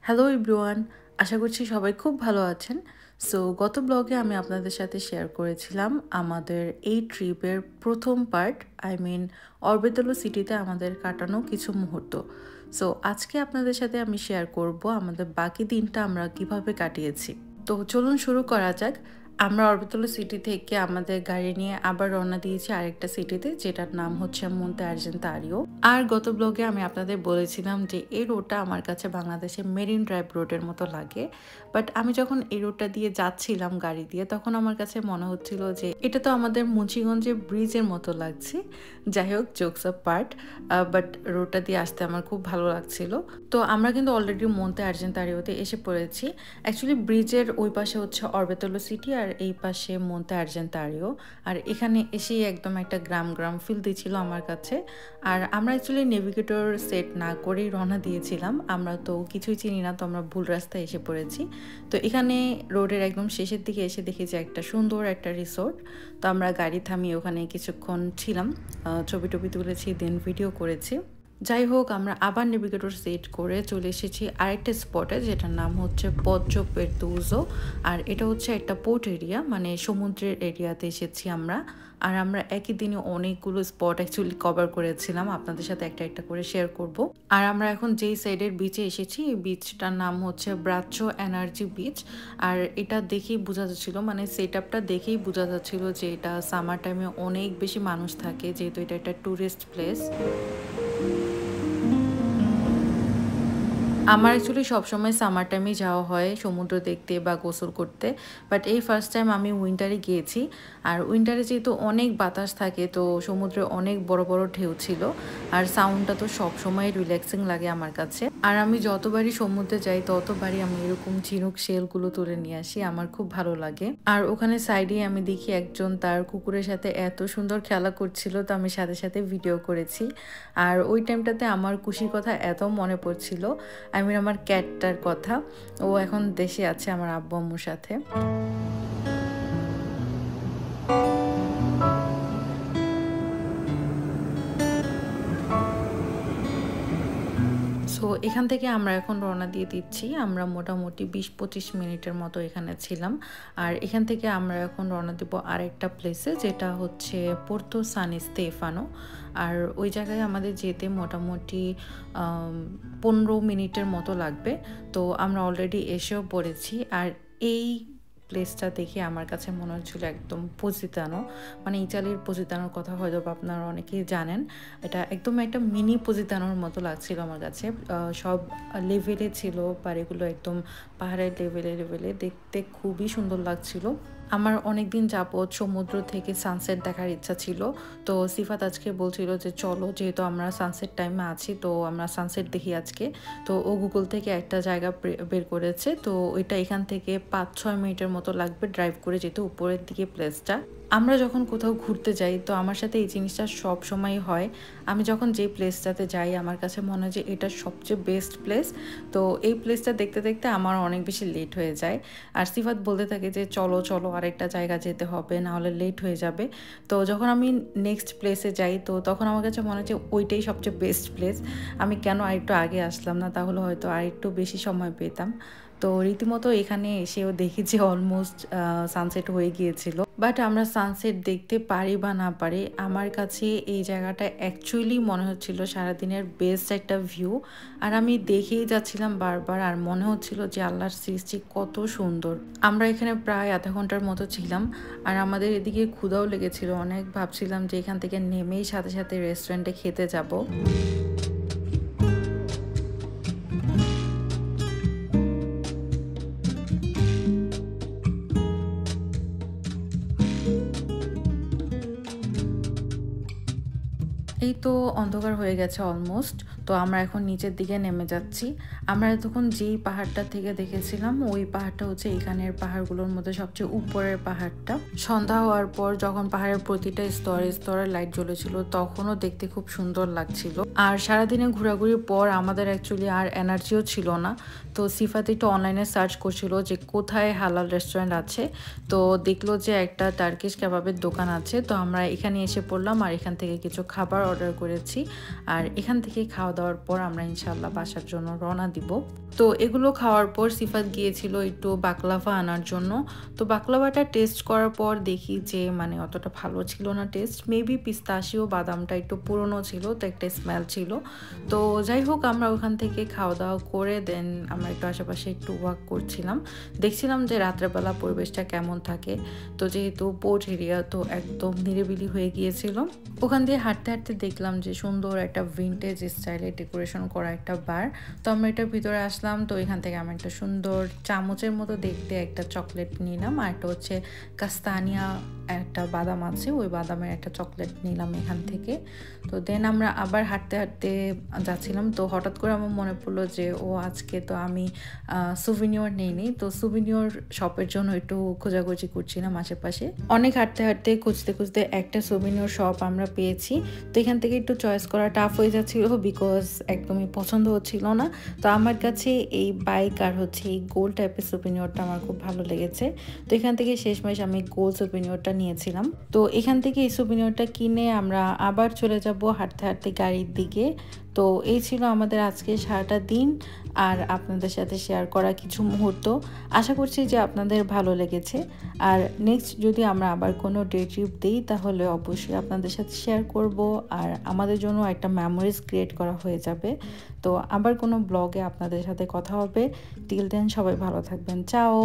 Hello everyone, আশা করছি সবাই খুব ভালো আছেন। সো গত ব্লগে আমি আপনাদের সাথে শেয়ার করেছিলাম আমাদের এই ট্রিপের প্রথম পার্ট, অরবিটলো সিটিতে আমাদের কাটানো কিছু মুহূর্ত। সো আজকে আপনাদের সাথে আমি শেয়ার করব আমাদের বাকি দিনটা আমরা কিভাবে কাটিয়েছি। তো চলুন শুরু করা যাক। আমরা অরবিটলো সিটি থেকে আমাদের গাড়ি নিয়ে আবার রওনা দিয়েছি আরেকটা সিটিতে, যেটার নাম হচ্ছে মন্তে আর্জেন্তারিও। আর গত ব্লগে আমি আপনাদের বলেছিলাম যে এই রোডটা আমার কাছে বাংলাদেশের মেরিন ড্রাইভ রোডের মতো লাগে। বাট আমি যখন এই রোডটা দিয়ে যাচ্ছিলাম গাড়ি দিয়ে, তখন আমার কাছে মনে হচ্ছিল যে এটা তো আমাদের মুন্সিগঞ্জের ব্রিজের মতো লাগছে। যাই হোক, জোকস আ পার্ট, বাট রোডটা দিয়ে আসতে আমার খুব ভালো লাগছিল। তো আমরা কিন্তু অলরেডি মন্তে আর্জেন্তারিওতে এসে পড়েছি। অ্যাকচুয়ালি ব্রিজের ওই পাশে হচ্ছে অরবিটলো সিটি আর এই পাশে মন্তে আর্জেন্তারিও। আর এখানে এসেই একদম একটা গ্রাম গ্রাম ফিল দিচ্ছিল আমার কাছে। আর আমরা অ্যাকচুয়ালি নেভিগেটর সেট না করেই রওনা দিয়েছিলাম। আমরা তো কিছুই চিনি না, তো আমরা ভুল রাস্তায় এসে পড়েছি। তো এখানে রোডের একদম শেষের দিকে এসে দেখি যে একটা সুন্দর একটা রিসোর্ট। তো আমরা গাড়ি থামিয়ে ওখানে কিছুক্ষণ ছিলাম, ছবি টবি তুলেছি, দেন ভিডিও করেছি। যাই হোক, আমরা আবার নেভিগেটর সেট করে চলে এসেছি আরেকটা স্পটে, যেটার নাম হচ্ছে পজ্জো পেরতুজো। আর এটা হচ্ছে একটা পোর্ট এরিয়া, মানে সমুদ্রের এরিয়াতে এসেছি আমরা। আর আমরা একই দিনে অনেকগুলো স্পট অ্যাকচুয়ালি কভার করেছিলাম, আপনাদের সাথে একটা একটা করে শেয়ার করব। আর আমরা এখন যেই সাইডের বিচে এসেছি, এই বিচটার নাম হচ্ছে ব্রাচ্চো এনার্জি বিচ। আর এটা দেখেই বোঝা যাচ্ছিল, মানে সেট আপটা দেখেই বোঝা যাচ্ছিল যে এটা সামার টাইমে অনেক বেশি মানুষ থাকে, যেহেতু এটা একটা ট্যুরিস্ট প্লেস। আমার অ্যাকচুয়ালি সবসময় সামার টাইমেই যাওয়া হয় সমুদ্র দেখতে বা গোসল করতে। বাট এই ফার্স্ট টাইম আমি উইন্টারে গিয়েছি। আর উইন্টারে যেহেতু অনেক বাতাস থাকে, তো সমুদ্রে অনেক বড় বড় ঢেউ ছিল। আর সাউন্ডটা তো সবসময় রিল্যাক্সিং লাগে আমার কাছে। আর আমি যতবারই সমুদ্রে যাই ততবারই আমি এরকম ঝিনুক শেলগুলো তুলে নিয়ে আসি, আমার খুব ভালো লাগে। আর ওখানে সাইডে আমি দেখি একজন তার কুকুরের সাথে এত সুন্দর খেলা করছিল, তো আমি সাথে সাথে ভিডিও করেছি। আর ওই টাইমটাতে আমার খুশির কথা এত মনে পড়ছিল, আমার ক্যাটটার কথা। ও এখন দেশে আছে আমার আব্বু আম্মুর সাথে। সো এখান থেকে আমরা এখন রওনা দিয়ে দিচ্ছি। আমরা মোটামুটি ২০-২৫ মিনিটের মতো এখানে ছিলাম। আর এখান থেকে আমরা এখন রওনা দেব আরেকটা প্লেসে, যেটা হচ্ছে পোর্তো সান স্তেফানো। আর ওই জায়গায় আমাদের যেতে মোটামুটি ১৫ মিনিটের মতো লাগবে। তো আমরা অলরেডি এসেও পড়েছি। আর এই প্লেসটা দেখে আমার কাছে মনে হচ্ছিল একদম পজিতানো, মানে ইতালির পজিতানোর কথা হয়তো আপনারা অনেকেই জানেন। এটা একদম একটা মিনি পজিতানোর মতো লাগছিল আমার কাছে। সব লেভেলে ছিল, বাড়িগুলো একদম পাহাড়ের লেভেলে লেভেলে, দেখতে খুবই সুন্দর লাগছিল। আমার অনেক দিন যাবত সমুদ্র থেকে সানসেট দেখার ইচ্ছা ছিল। তো সিফাত আজকে বলছিল যে চলো, যেহেতু আমরা সানসেট টাইমে আছি, তো আমরা সানসেট দেখি আজকে। তো ও গুগল থেকে একটা জায়গা বের করেছে, তো ওইটা এখান থেকে ৫-৬ মিনিটের মতো লাগবে ড্রাইভ করে যেতে উপরের দিকে প্লেসটা। আমরা যখন কোথাও ঘুরতে যাই, তো আমার সাথে এই জিনিসটা সব সময় হয়। আমি যখন যেই প্লেসটাতে যাই, আমার কাছে মনে হয় যে এটা সবচেয়ে বেস্ট প্লেস। তো এই প্লেসটা দেখতে দেখতে আমার অনেক বেশি লেট হয়ে যায়। আর সিফাত বলতে থাকে যে চলো চলো, আরেকটা জায়গা যেতে হবে, নাহলে লেট হয়ে যাবে। তো যখন আমি নেক্সট প্লেসে যাই, তো তখন আমার কাছে মনে হয় যে ওইটাই সবচেয়ে বেস্ট প্লেস। আমি কেন আরেকটু আগে আসলাম না, তাহলে হয়তো আরেকটু বেশি সময় পেতাম। তো রীতিমতো এখানে এসেও দেখি যে অলমোস্ট সানসেট হয়ে গিয়েছিল। বাট আমরা সানসেট দেখতে পারি বা না পারি, আমার কাছে এই জায়গাটা অ্যাকচুয়ালি মনে হচ্ছিল সারাদিনের বেস্ট একটা ভিউ। আর আমি দেখেই যাচ্ছিলাম বারবার, আর মনে হচ্ছিল যে আল্লাহর সৃষ্টি কত সুন্দর। আমরা এখানে প্রায় আধা ঘন্টার মতো ছিলাম। আর আমাদের এদিকে ক্ষুধাও লেগেছিল অনেক, ভাবছিলাম যে এখান থেকে নেমেই সাথে সাথে রেস্টুরেন্টে খেতে যাব। এই তো অন্ধকার হয়ে গেছে অলমোস্ট। তো আমরা এখন নিচের দিকে নেমে যাচ্ছি। আমরা এতক্ষণ যেই পাহাড়টা থেকে দেখেছিলাম, ওই পাহাড়টা হচ্ছে এখানের পাহাড়গুলোর মধ্যে সবচেয়ে উপরের পাহাড়টা। সন্ধ্যা হওয়ার পর যখন পাহাড়ের প্রতিটা স্তরে স্তরে লাইট জ্বলেছিল, তখনও দেখতে খুব সুন্দর লাগছিল। আর সারাদিনে ঘোরাঘুরির পর আমাদের অ্যাকচুয়ালি আর এনার্জিও ছিল না। তো সিফাত একটু অনলাইনে সার্চ করছিল যে কোথায় হালাল রেস্টুরেন্ট আছে। তো দেখলো যে একটা টার্কিশ কাবাবের দোকান আছে। তো আমরা এখানে এসে পড়লাম, আর এখান থেকে কিছু খাবার অর্ডার করেছি। আর এখান থেকে খাওয়া দাওয়ার পর আমরা ইনশাআল্লাহ বাসার জন্য রওনা দিব। তো এগুলো খাওয়ার পর সিফাত গিয়েছিল একটু বাকলাভা আনার জন্য। তো বাকলাভাটা টেস্ট করার পর দেখি যে মানে অতটা ভালো ছিল না টেস্ট, মেবি পিস্তাশিও বাদামটা একটু পুরনো ছিল, তো একটা স্মেল ছিল। তো যাই হোক, আমরা ওখান থেকে খাওয়া দাওয়া করে দেন আমরা একটু আশেপাশে একটু ওয়াক করছিলাম, দেখছিলাম যে রাত্রেবেলা পরিবেশটা কেমন থাকে। তো যেহেতু পোর্ট এরিয়া, তো একদম নিরিবিলি হয়ে গিয়েছিল। ওখান দিয়ে হাঁটতে হাঁটতে দেখলাম যে সুন্দর একটা ভিন্টেজ স্টাইলে ডেকোরেশন করা একটা বার। তো আমরা এটার ভিতরে আসলাম। তো এখান থেকে আমি একটা সুন্দর চামচের মতো দেখতে একটা চকলেট নিলাম, আর একটা হচ্ছে কাস্তানিয়া একটা বাদাম আছে, ওই বাদামের একটা চকলেট নিলাম এখান থেকে। তো দেন আমরা আবার হাঁটতে হাঁটতে যাচ্ছিলাম। তো হঠাৎ করে আমার মনে পড়লো যে আজকে তো আমি সুভিনিয়র নেইনি। তো সুভিনিয়র শপের জন্য একটু খোঁজাখুঁজি করছিলাম আশেপাশে। অনেক হাঁটতে হাঁটতে খুঁজতে খুঁজতে একটা সুভিনিয়র শপ আমরা পেয়েছি। তো এখান থেকে একটু চয়েস করা টাফ হয়ে যাচ্ছিল, বিকজ একদমই পছন্দ হচ্ছিল না। তো আমার কাছে এই বাইক আর হচ্ছে এই গোল টাইপের সুভিনিয়রটা আমার খুব ভালো লেগেছে। তো এখান থেকে শেষমেশ আমি গোল সুভিনিয়রটা নিয়েছিলাম। তো এখান থেকে এই সুভিনিয়রটা কিনে আমরা আবার চলে যাব হাঁটতে হাঁটতে গাড়ির দিকে। তো এই ছিল আমাদের আজকে সারাটা দিন আর আপনাদের সাথে শেয়ার করা কিছু মুহূর্ত। আশা করছি যে আপনাদের ভালো লেগেছে। আর নেক্সট যদি আমরা আবার কোনো ডে ট্রিপ দিই তাহলে অবশ্যই আপনাদের সাথে শেয়ার করব, আর আমাদের জন্য একটা মেমোরিজ ক্রিয়েট করা হয়ে যাবে। তো আবার কোনো ব্লগে আপনাদের সাথে কথা হবে। টিল দেন সবাই ভালো থাকবেন। চাও।